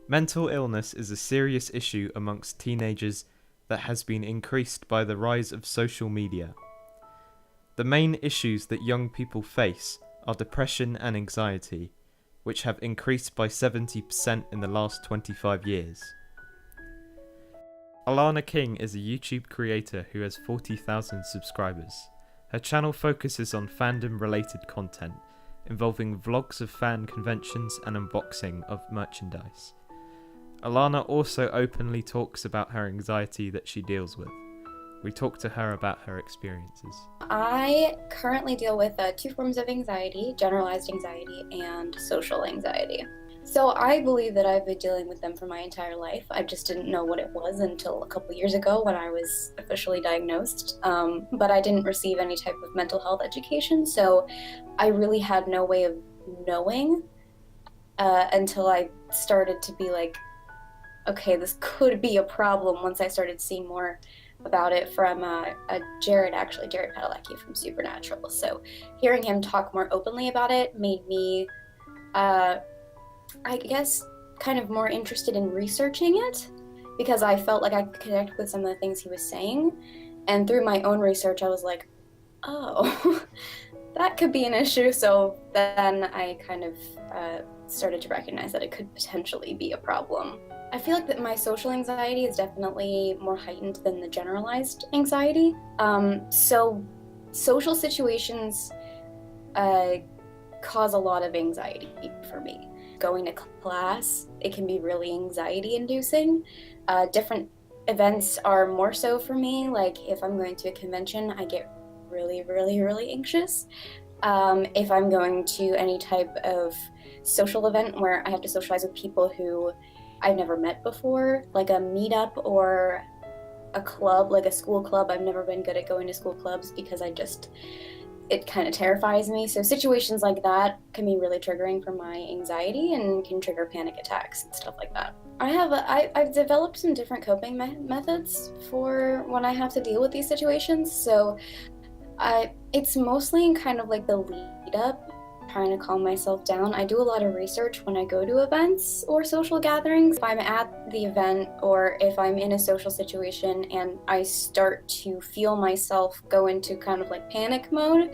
Mental illness is a serious issue amongst teenagers that has been increased by the rise of social media. The main issues that young people face are depression and anxiety, which have increased by 70% in the last 25 years. Alana King is a YouTube creator who has 40,000 subscribers. Her channel focuses on fandom-related content, involving vlogs of fan conventions and unboxing of merchandise. Alana also openly talks about her anxiety that she deals with. We talked to her about her experiences. I currently deal with two forms of anxiety: generalized anxiety and social anxiety. So I believe that I've been dealing with them for my entire life. I just didn't know what it was until a couple years ago when I was officially diagnosed. But I didn't receive any type of mental health education, so I really had no way of knowing until I started to be like, okay, this could be a problem once I started seeing more about it from Jared Padalecki from Supernatural. So hearing him talk more openly about it made me, I guess, kind of more interested in researching it, because I felt like I could connect with some of the things he was saying. And through my own research, I was like, oh, that could be an issue. So then I kind of started to recognize that it could potentially be a problem. I feel like that my social anxiety is definitely more heightened than the generalized anxiety. So social situations cause a lot of anxiety for me. Going to class, it can be really anxiety inducing. Different events are more so for me. Like if I'm going to a convention, I get really, really, really anxious. If I'm going to any type of social event where I have to socialize with people who I've never met before, like a meetup or a club, like a school club. I've never been good at going to school clubs because it kind of terrifies me. So situations like that can be really triggering for my anxiety and can trigger panic attacks and stuff like that. I've developed some different coping methods for when I have to deal with these situations. So it's mostly kind of like the lead up, trying to calm myself down. I do a lot of research when I go to events or social gatherings. If I'm at the event or if I'm in a social situation and I start to feel myself go into kind of like panic mode,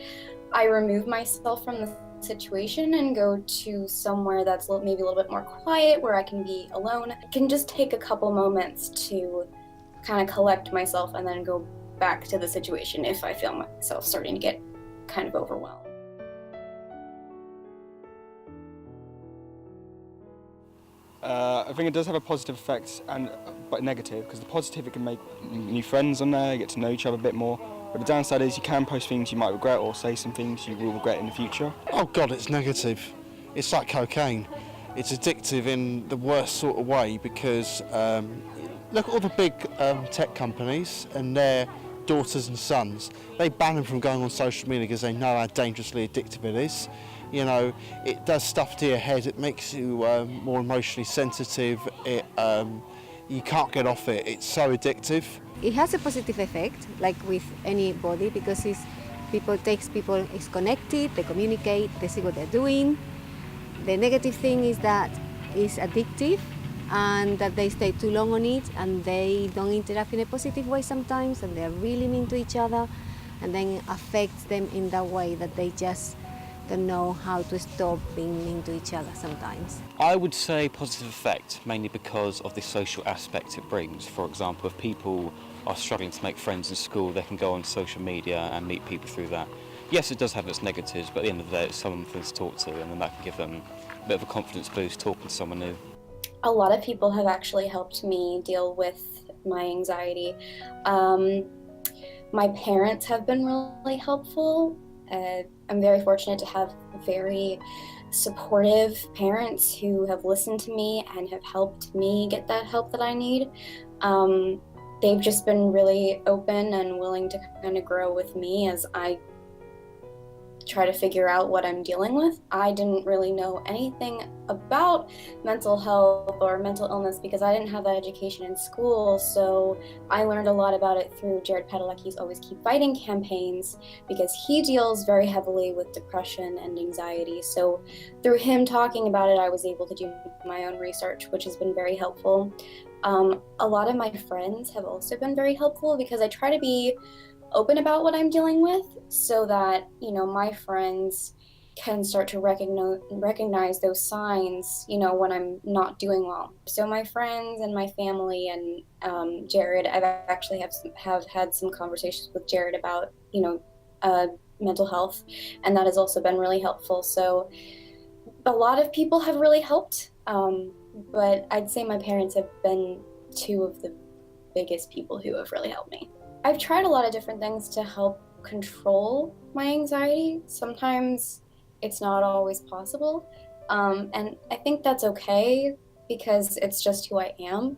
I remove myself from the situation and go to somewhere that's maybe a little bit more quiet where I can be alone. I can just take a couple moments to kind of collect myself and then go back to the situation if I feel myself starting to get kind of overwhelmed. I think it does have a positive effect, but negative, because the positive, it can make new friends on there, get to know each other a bit more. But the downside is you can post things you might regret or say some things you will regret in the future. Oh God, it's negative. It's like cocaine. It's addictive in the worst sort of way because look at all the big tech companies and their daughters and sons. They ban them from going on social media because they know how dangerously addictive it is. You know, it does stuff to your head. It makes you more emotionally sensitive. You can't get off it. It's so addictive. It has a positive effect, like with anybody, because it's connected, they communicate, they see what they're doing. The negative thing is that it's addictive and that they stay too long on it and they don't interact in a positive way sometimes and they're really mean to each other, and then it affects them in that way that they just don't know how to stop being mean to each other sometimes. I would say positive effect, mainly because of the social aspect it brings. For example, if people are struggling to make friends in school, they can go on social media and meet people through that. Yes, it does have its negatives, but at the end of the day, it's someone for them to talk to, and then that can give them a bit of a confidence boost talking to someone new. A lot of people have actually helped me deal with my anxiety. My parents have been really helpful. I'm very fortunate to have very supportive parents who have listened to me and have helped me get that help that I need. They've just been really open and willing to kind of grow with me as I try to figure out what I'm dealing with. I didn't really know anything about mental health or mental illness because I didn't have that education in school. So I learned a lot about it through Jared Padalecki's Always Keep Fighting campaigns, because he deals very heavily with depression and anxiety. So through him talking about it, I was able to do my own research, which has been very helpful. A lot of my friends have also been very helpful because I try to be open about what I'm dealing with so that, my friends can start to recognize those signs, when I'm not doing well. So my friends and my family and Jared, I've actually have had some conversations with Jared about, mental health, and that has also been really helpful. So a lot of people have really helped, but I'd say my parents have been two of the biggest people who have really helped me. I've tried a lot of different things to help control my anxiety. Sometimes it's not always possible, and I think that's okay because it's just who I am.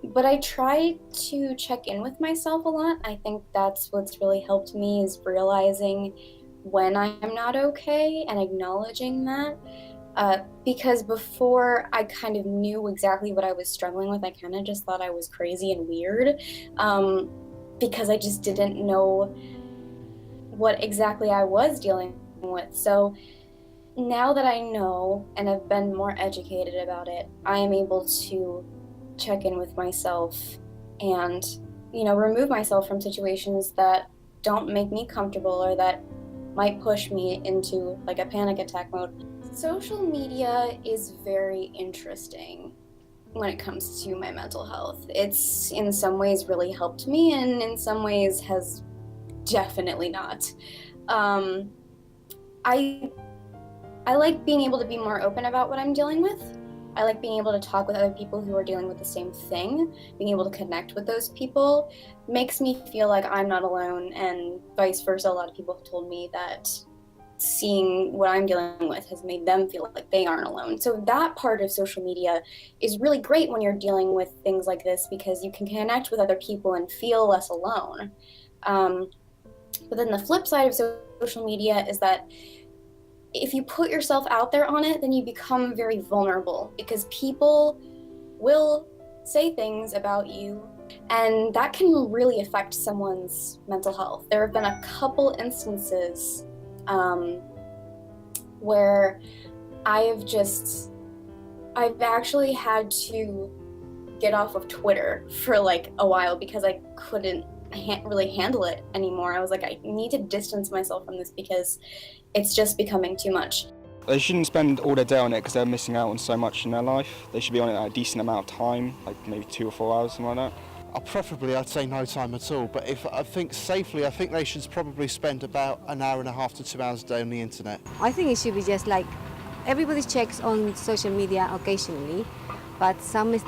But I try to check in with myself a lot. I think that's what's really helped me, is realizing when I'm not okay and acknowledging that. Because before I kind of knew exactly what I was struggling with, I kind of just thought I was crazy and weird, because I just didn't know what exactly I was dealing with. So now that I know and have been more educated about it, I am able to check in with myself and, remove myself from situations that don't make me comfortable or that might push me into like a panic attack mode. Social media is very interesting when it comes to my mental health. It's in some ways really helped me, and in some ways has definitely not. I like being able to be more open about what I'm dealing with. I like being able to talk with other people who are dealing with the same thing. Being able to connect with those people makes me feel like I'm not alone, and vice versa. A lot of people have told me that seeing what I'm dealing with has made them feel like they aren't alone. So that part of social media is really great when you're dealing with things like this, because you can connect with other people and feel less alone. But then the flip side of social media is that if you put yourself out there on it, then you become very vulnerable, because people will say things about you, and that can really affect someone's mental health. There have been a couple instances where I've actually had to get off of Twitter for like a while because I couldn't really handle it anymore. I was like, I need to distance myself from this because it's just becoming too much. They shouldn't spend all their day on it because they're missing out on so much in their life. They should be on it at a decent amount of time, like maybe 2 or 4 hours, something like that. Preferably, I'd say no time at all, but if I think safely, I think they should probably spend about an hour and a half to 2 hours a day on the internet. I think it should be just like everybody checks on social media occasionally, but some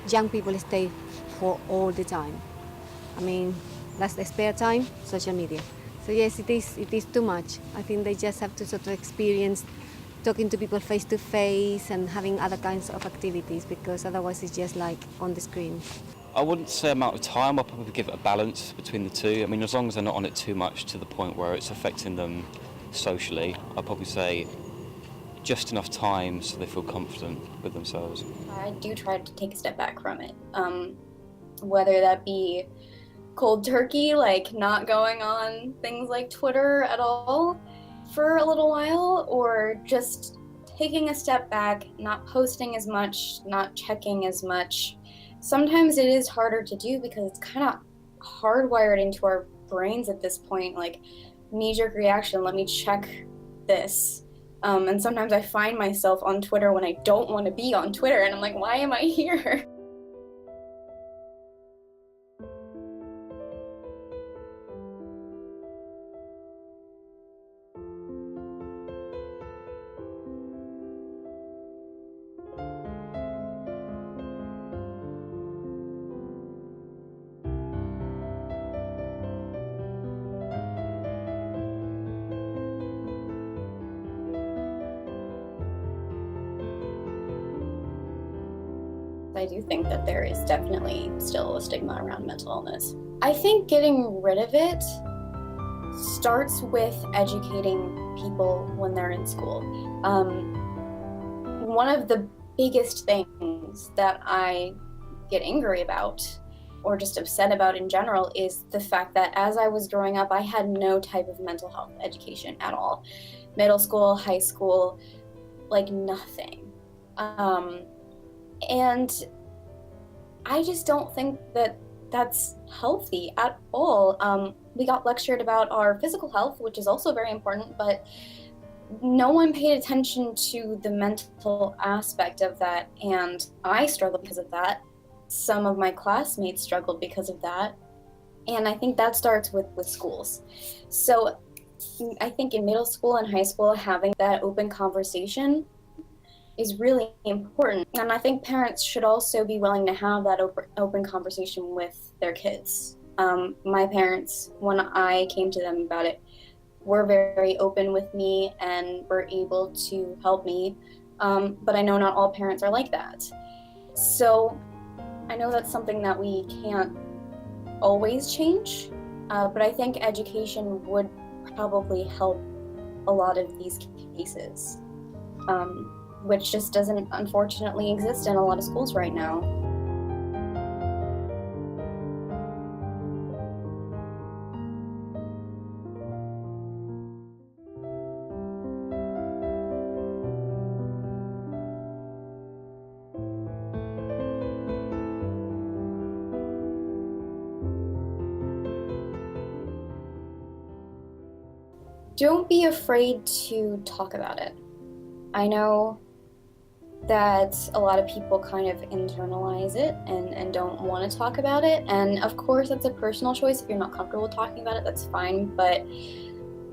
young people stay for all the time. I mean, that's the spare time, social media. So yes, it is too much. I think they just have to sort of experience talking to people face to face and having other kinds of activities, because otherwise it's just like on the screen. I wouldn't say amount of time, I'll probably give it a balance between the two. I mean, as long as they're not on it too much to the point where it's affecting them socially, I'd probably say just enough time so they feel confident with themselves. I do try to take a step back from it, whether that be cold turkey, like not going on things like Twitter at all for a little while, or just taking a step back, not posting as much, not checking as much. Sometimes it is harder to do because it's kind of hardwired into our brains at this point, like knee-jerk reaction, let me check this. And sometimes I find myself on Twitter when I don't want to be on Twitter, and I'm like, why am I here? I do think that there is definitely still a stigma around mental illness. I think getting rid of it starts with educating people when they're in school. One of the biggest things that I get angry about or just upset about in general is the fact that as I was growing up, I had no type of mental health education at all. Middle school, high school, like nothing. And I just don't think that that's healthy at all. We got lectured about our physical health, which is also very important, but no one paid attention to the mental aspect of that, and I struggled because of that. Some of my classmates struggled because of that, and I think that starts with schools. So I think in middle school and high school, having that open conversation is really important, and I think parents should also be willing to have that open conversation with their kids. My parents, when I came to them about it, were very open with me and were able to help me, but I know not all parents are like that. So I know that's something that we can't always change, but I think education would probably help a lot of these cases, which just doesn't unfortunately exist in a lot of schools right now. Don't be afraid to talk about it. I know that a lot of people kind of internalize it and don't want to talk about it. And of course, that's a personal choice. If you're not comfortable talking about it, that's fine. But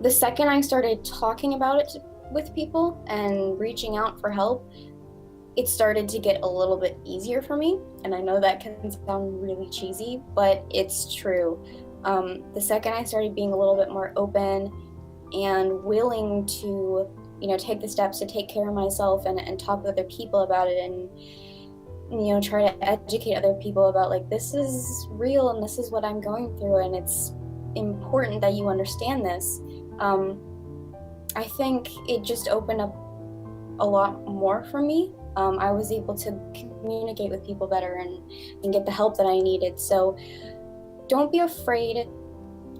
the second I started talking about it with people and reaching out for help, it started to get a little bit easier for me. And I know that can sound really cheesy, but it's true. The second I started being a little bit more open and willing to, take the steps to take care of myself and talk with other people about it and, try to educate other people about, like, this is real and this is what I'm going through and it's important that you understand this. I think it just opened up a lot more for me. I was able to communicate with people better and get the help that I needed. So don't be afraid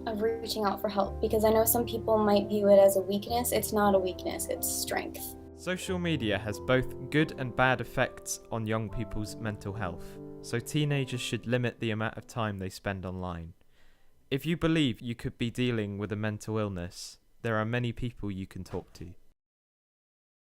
of reaching out for help, because I know some people might view it as a weakness. It's not a weakness, it's strength. Social media has both good and bad effects on young people's mental health, so teenagers should limit the amount of time they spend online. If you believe you could be dealing with a mental illness, there are many people you can talk to.